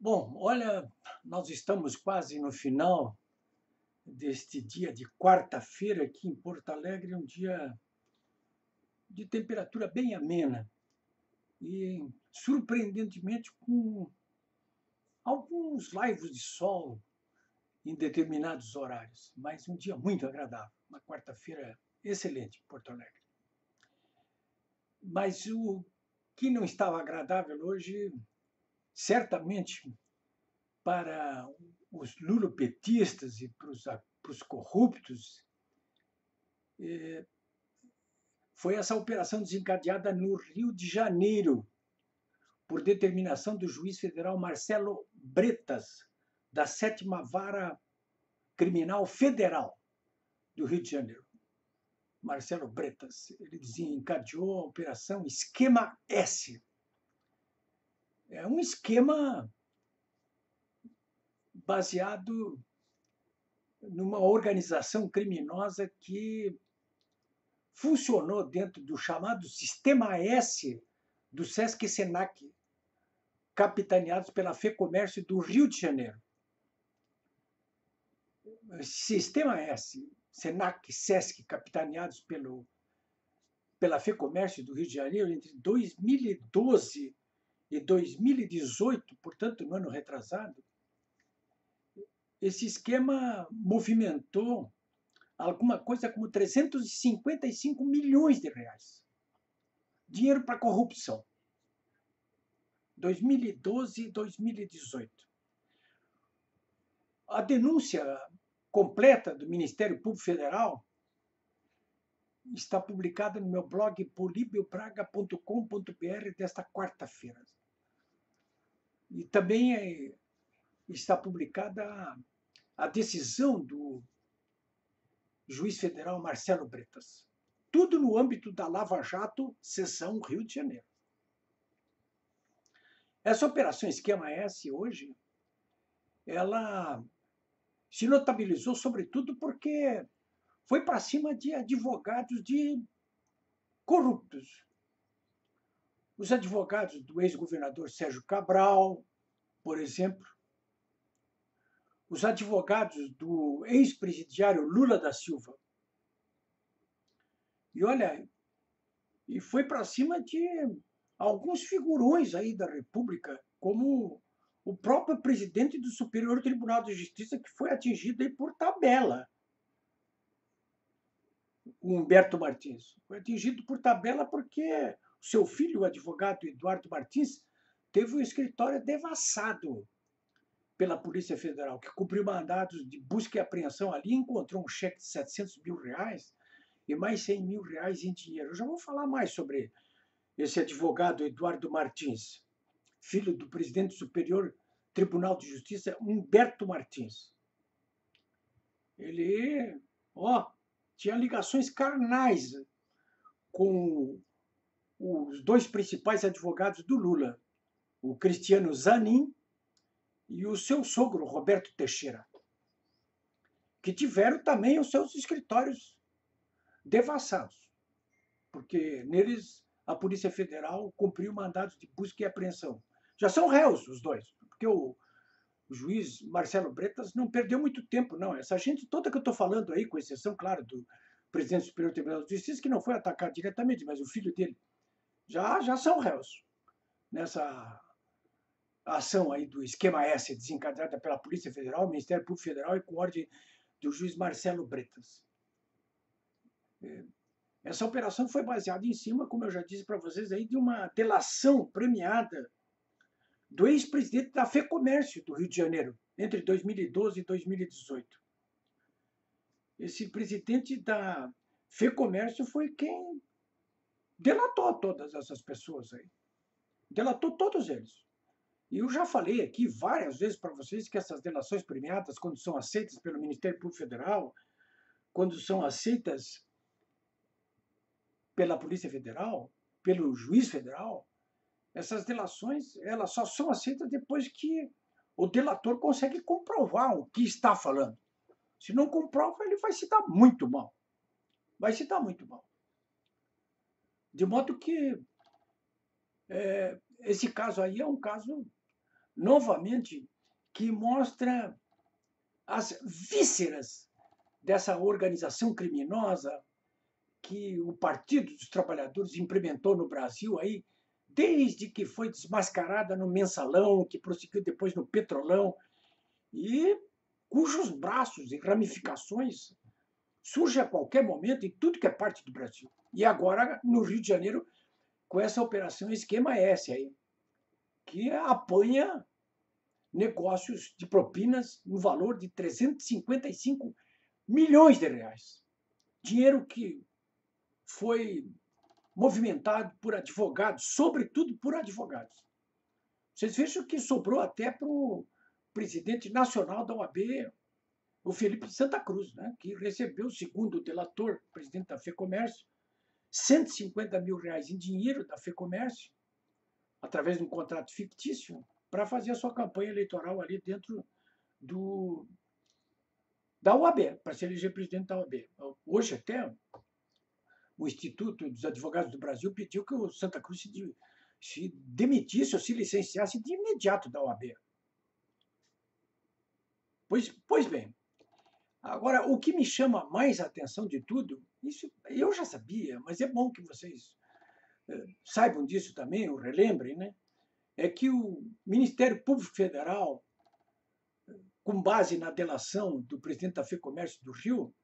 Bom, olha, nós estamos quase no final deste dia de quarta-feira aqui em Porto Alegre, um dia de temperatura bem amena e, surpreendentemente, com alguns laivos de sol em determinados horários, mas um dia muito agradável, uma quarta-feira excelente em Porto Alegre. Mas o que não estava agradável hoje, certamente para os lulopetistas e para os corruptos, foi essa operação desencadeada no Rio de Janeiro, por determinação do juiz federal Marcelo Bretas, da 7ª Vara Criminal Federal do Rio de Janeiro. Marcelo Bretas, ele desencadeou a operação Esquema S. É um esquema baseado numa organização criminosa que funcionou dentro do chamado Sistema S do Sesc e Senac, capitaneados pela FEComércio do Rio de Janeiro. Sistema S, Senac, Sesc, capitaneados pela FEComércio do Rio de Janeiro, entre 2012 e 2018, portanto, no ano retrasado, esse esquema movimentou alguma coisa como 355 milhões de reais. Dinheiro para corrupção. 2012 e 2018. A denúncia completa do Ministério Público Federal está publicada no meu blog polibiopraga.com.br desta quarta-feira. E também está publicada a decisão do juiz federal Marcelo Bretas. Tudo no âmbito da Lava Jato, seção Rio de Janeiro. Essa operação Esquema S hoje, ela se notabilizou sobretudo porque foi para cima de advogados de corruptos. Os advogados do ex-governador Sérgio Cabral, por exemplo, os advogados do ex-presidiário Lula da Silva. E olha, e foi para cima de alguns figurões aí da República, como o próprio presidente do Superior Tribunal de Justiça, que foi atingido aí por tabela. O Humberto Martins. Foi atingido por tabela porque o seu filho, o advogado Eduardo Martins, teve um escritório devassado pela Polícia Federal, que cumpriu mandados de busca e apreensão ali, encontrou um cheque de 700 mil reais e mais 100 mil reais em dinheiro. Eu já vou falar mais sobre esse advogado Eduardo Martins, filho do presidente do Superior Tribunal de Justiça, Humberto Martins. Ele, tinha ligações carnais com os dois principais advogados do Lula, o Cristiano Zanin e o seu sogro, Roberto Teixeira, que tiveram também os seus escritórios devassados, porque neles a Polícia Federal cumpriu mandados de busca e apreensão. Já são réus os dois, porque o juiz Marcelo Bretas não perdeu muito tempo, não. Essa gente toda que eu estou falando aí, com exceção, claro, do presidente do Superior Tribunal de Justiça, que não foi atacado diretamente, mas o filho dele, já são réus nessa ação aí do Esquema S, desencadeada pela Polícia Federal, Ministério Público Federal e com ordem do juiz Marcelo Bretas. Essa operação foi baseada em cima, como eu já disse para vocês, aí, de uma delação premiada do ex-presidente da FEComércio do Rio de Janeiro, entre 2012 e 2018. Esse presidente da FEComércio foi quem delatou todas essas pessoas aí. Delatou todos eles. E eu já falei aqui várias vezes para vocês que essas delações premiadas, quando são aceitas pelo Ministério Público Federal, quando são aceitas pela Polícia Federal, pelo juiz federal, essas delações elas só são aceitas depois que o delator consegue comprovar o que está falando. Se não comprova, ele vai se dar muito mal. Vai se dar muito mal. De modo que esse caso aí é um caso novamente, que mostra as vísceras dessa organização criminosa que o Partido dos Trabalhadores implementou no Brasil aí, desde que foi desmascarada no Mensalão, que prosseguiu depois no Petrolão, e cujos braços e ramificações surgem a qualquer momento em tudo que é parte do Brasil. E agora, no Rio de Janeiro, com essa operação Esquema S aí, que apanha negócios de propinas no valor de 355 milhões de reais. Dinheiro que foi movimentado por advogados, sobretudo por advogados. Vocês vejam que sobrou até para o presidente nacional da OAB, o Felipe Santa Cruz, né, que recebeu, segundo o delator, presidente da FEComércio, 150 mil reais em dinheiro da FEComércio, através de um contrato fictício, para fazer a sua campanha eleitoral ali dentro da OAB, para se eleger presidente da OAB. Hoje até o Instituto dos Advogados do Brasil pediu que o Santa Cruz se demitisse ou se licenciasse de imediato da OAB. Pois bem, agora, o que me chama mais a atenção de tudo, isso eu já sabia, mas é bom que vocês saibam disso também, ou relembrem, né? É que o Ministério Público Federal, com base na delação do presidente da FEComércio do Rio,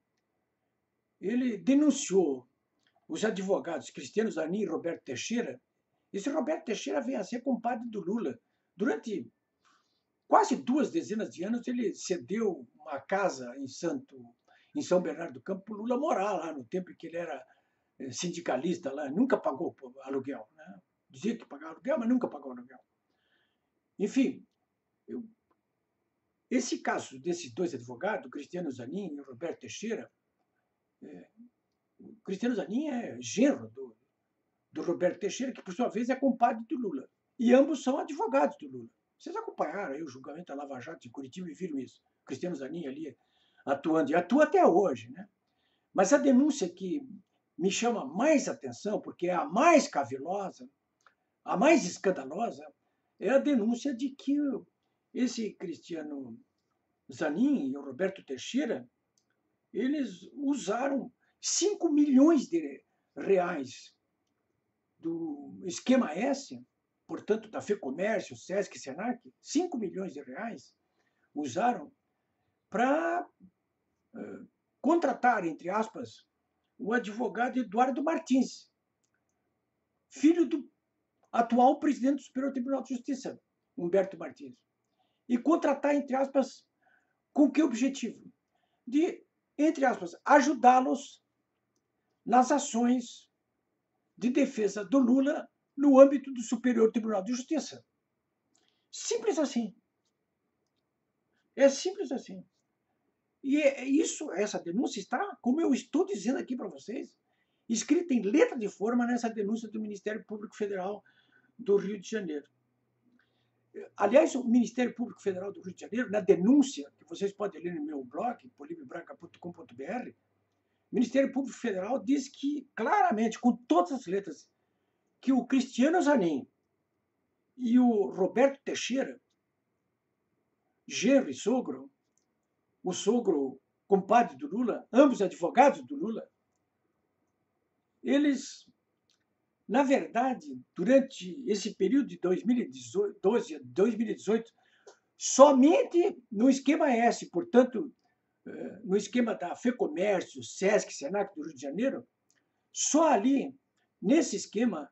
ele denunciou os advogados Cristiano Zanin e Roberto Teixeira. Esse Roberto Teixeira vem a ser compadre do Lula. Durante quase 2 dezenas de anos, ele cedeu uma casa em São Bernardo do Campo para o Lula morar lá, no tempo em que ele era sindicalista lá, nunca pagou aluguel. Né? Dizia que pagava aluguel, mas nunca pagou aluguel. Enfim, esse caso desses 2 advogados, Cristiano Zanin e Roberto Teixeira, o Cristiano Zanin é genro do Roberto Teixeira, que por sua vez é compadre do Lula. E ambos são advogados do Lula. Vocês acompanharam aí o julgamento da Lava Jato de Curitiba e viram isso. Cristiano Zanin ali atuando, e atua até hoje. Né? Mas a denúncia que me chama mais atenção, porque é a mais cavilosa, a mais escandalosa, é a denúncia de que esse Cristiano Zanin e o Roberto Teixeira, eles usaram 5 milhões de reais do Esquema S, portanto, da FEComércio, SESC, SENAC, 5 milhões de reais usaram para contratar, entre aspas, o advogado Eduardo Martins, filho do atual presidente do Superior Tribunal de Justiça, Humberto Martins. E contratar, entre aspas, com que objetivo? De, entre aspas, ajudá-los nas ações de defesa do Lula no âmbito do Superior Tribunal de Justiça. Simples assim. É simples assim. E essa denúncia está, como eu estou dizendo aqui para vocês, escrita em letra de forma nessa denúncia do Ministério Público Federal do Rio de Janeiro. Aliás, o Ministério Público Federal do Rio de Janeiro, na denúncia, que vocês podem ler no meu blog, polibrebraga.com.br, o Ministério Público Federal diz que, claramente, com todas as letras, que o Cristiano Zanin e o Roberto Teixeira, genro e sogro, o sogro compadre do Lula, ambos advogados do Lula, eles, na verdade, durante esse período de 2012 a 2018, somente no esquema S, portanto, no esquema da FEComércio, SESC, SENAC do Rio de Janeiro, só ali, nesse esquema,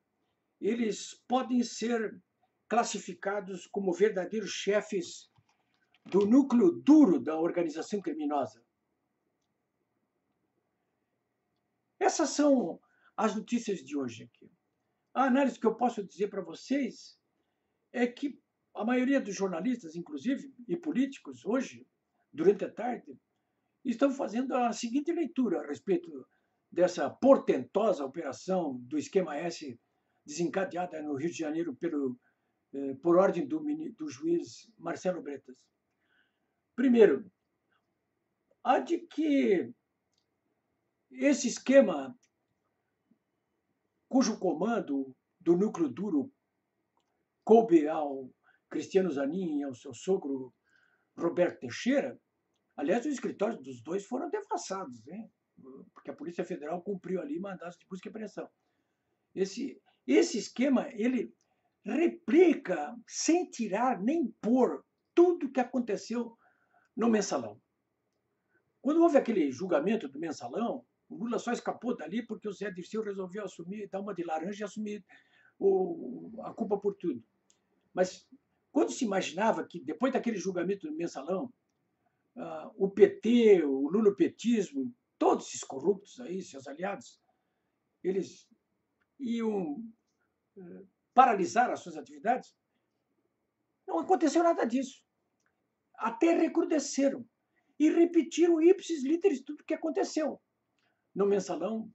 eles podem ser classificados como verdadeiros chefes do núcleo duro da organização criminosa. Essas são as notícias de hoje aqui. A análise que eu posso dizer para vocês é que a maioria dos jornalistas, inclusive, e políticos, hoje, durante a tarde, estão fazendo a seguinte leitura a respeito dessa portentosa operação do Esquema S desencadeada no Rio de Janeiro por ordem do juiz Marcelo Bretas. Primeiro, a de que esse esquema, cujo comando do núcleo duro coube ao Cristiano Zanin e ao seu sogro Roberto Teixeira. Aliás, os escritórios dos dois foram devassados, hein? Porque a Polícia Federal cumpriu ali mandados de busca e apreensão. Esse esquema, ele replica, sem tirar nem pôr, tudo o que aconteceu no Mensalão. Quando houve aquele julgamento do Mensalão, o Lula só escapou dali porque o Zé Dirceu resolveu assumir, dar uma de laranja e assumir a culpa por tudo. Mas quando se imaginava que, depois daquele julgamento do Mensalão, o PT, o lulopetismo, todos esses corruptos aí, seus aliados, eles iam paralisar as suas atividades, não aconteceu nada disso. Até recrudesceram e repetiram ipsis literis tudo o que aconteceu no Mensalão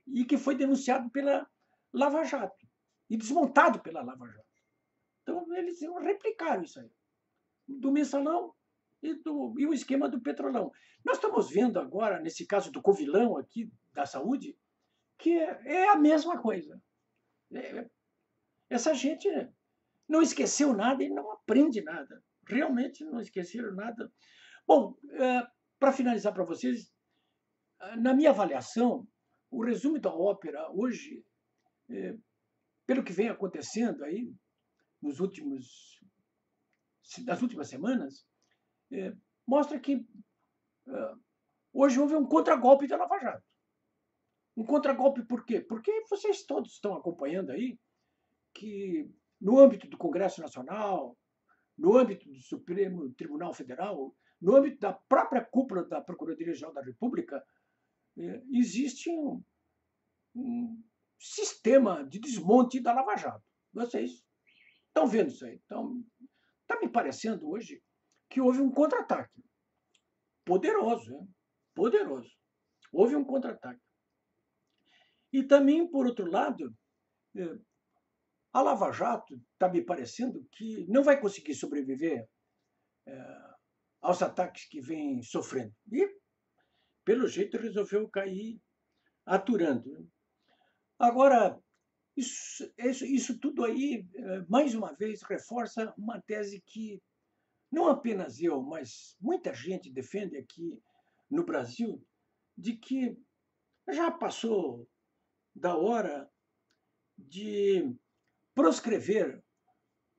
e que foi denunciado pela Lava Jato e desmontado pela Lava Jato. Então, eles replicaram isso aí, do Mensalão e o esquema do Petrolão. Nós estamos vendo agora, nesse caso do Covilhão aqui, da saúde, que é a mesma coisa. Essa gente não esqueceu nada e não aprende nada. Realmente não esqueceram nada. Bom, para finalizar para vocês, na minha avaliação, o resumo da ópera hoje, pelo que vem acontecendo aí nas últimas semanas, mostra que hoje houve um contragolpe da Lava Jato. Um contragolpe por quê? Porque vocês todos estão acompanhando aí que, no âmbito do Congresso Nacional, no âmbito do Supremo Tribunal Federal, no âmbito da própria cúpula da Procuradoria-Geral da República, existe um sistema de desmonte da Lava Jato. Vocês estão vendo isso aí. Então, está me parecendo hoje que houve um contra-ataque. Poderoso, hein? Poderoso. Houve um contra-ataque. E também, por outro lado, a Lava Jato está me parecendo que não vai conseguir sobreviver aos ataques que vem sofrendo. E, pelo jeito, resolveu cair aturando. Agora, isso tudo aí, mais uma vez, reforça uma tese que não apenas eu, mas muita gente defende aqui no Brasil, de que já passou da hora de proscrever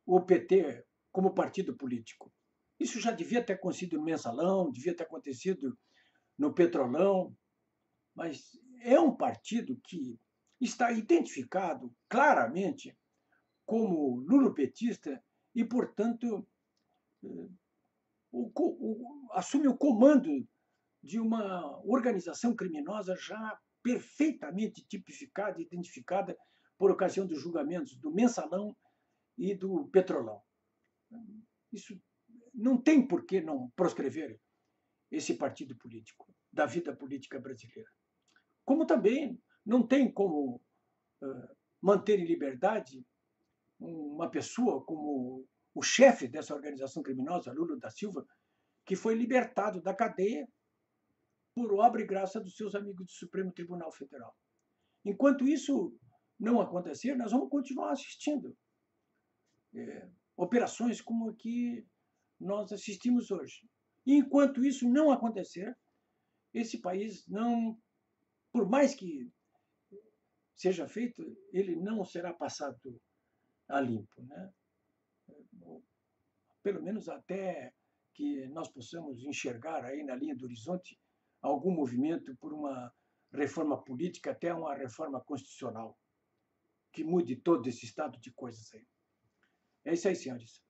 o PT como partido político. Isso já devia ter acontecido no Mensalão, devia ter acontecido no Petrolão, mas é um partido que está identificado claramente como lulopetista e, portanto, assume o comando de uma organização criminosa já perfeitamente tipificada e identificada por ocasião dos julgamentos do Mensalão e do Petrolão. Isso não tem por que não proscrever esse partido político da vida política brasileira. Como também não tem como manter em liberdade uma pessoa como o chefe dessa organização criminosa, Lula da Silva, que foi libertado da cadeia por obra e graça dos seus amigos do Supremo Tribunal Federal. Enquanto isso não acontecer, nós vamos continuar assistindo operações como a que nós assistimos hoje. E enquanto isso não acontecer, esse país não, por mais que seja feito, ele não será passado a limpo, né? Pelo menos até que nós possamos enxergar aí na linha do horizonte algum movimento por uma reforma política, até uma reforma constitucional, que mude todo esse estado de coisas aí. É isso aí, senhores.